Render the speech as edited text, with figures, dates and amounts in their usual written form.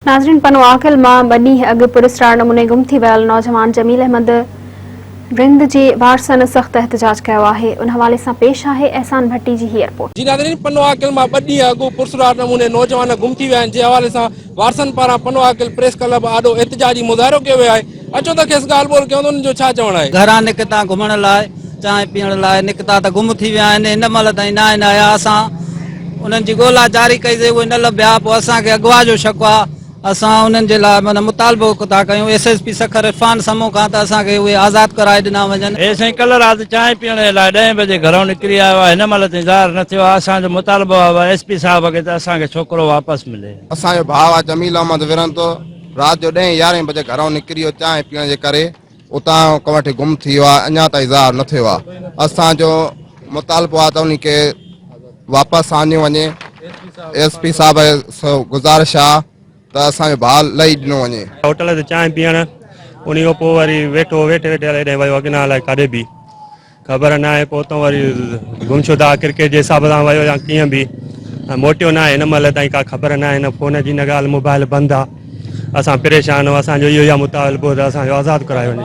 नाज़रीन, पनो आकिल मां ॿ ॾींहं अॻु पुरस्कार नमूने गुम थी वियल नौजवान जमील अहमद रिंद जे वारसनि सख़्त एहतजाज कयो आहे। उन हवाले सां पेश आहे एहसान भट्टी जी ही रिपोर्ट। जी नाज़रीन, पनो आकिल मां 2 ॾींहं अॻु पुरस्कार नमूने नौजवान गुम थी विया आहिनि। जे हवाले सां वारसनि पारां पनो आकिल प्रेस क्लब आॾो एहतजाजी मुज़ाहिरो कयो वियो आहे। अचो त खेसि ॻाल्हि ॿोल कयूं त उन्हनि जो छा चवणु आहे। घरां निकिता घुमण लाइ, चांहि पीअण लाइ निकिता त गुम थी विया आहिनि। हिन महिल ताईं न आहिनि आया। असां उन्हनि जी ॻोल्हा जारी कईसीं, उहे न लभिया। पोइ असांखे अगवा जो शक आहे। असां उन्हनि जे लाइ माना मुतालबो था कयूं SSP सखर इरफान समूह खां त असांखे उहे आज़ादु कराए ॾिना वञनि। हे साईं, कल्ह राति चांहि पीअण जे लाइ 10 बजे घरों निकिरी आयो आहे। हिन महिल ताईं ज़ाहिर न थियो आहे। असांजो मुतालबो आहे SP साहिब खे त असांखे छोकिरो वापसि मिले। असांजो भाउ आहे जमील अहमद विरंतो, राति जो 10-11 बजे घरों निकिरी वियो चांहि पीअण जे करे। उतां खां वठी गुम थी वियो आहे। अञा ताईं ज़ाहिर न थियो आहे। असांजो मुतालबो आहे त उन खे वापसि आणियो वञे। SP साहिब गुज़ारिश आहे त असांजो भाउ लही ॾिनो वञे। होटल ते चांहि पीअण, उन खां पोइ वरी वेठे हेॾे वियो अॻियां अलाए काॾे बि ख़बर न आहे। पोइ उतां वरी गुमशुदा क्रिकेट जे हिसाब सां वियो या कीअं बि मोटियो न आहे। हिन महिल ताईं का ख़बर न आहे। न फ़ोन जी न ॻाल्हि, मोबाइल बंदि आहे। असां परेशान आहियूं। असांजो इहो ई मुतालबो त असांजो आज़ादु करायो वञे।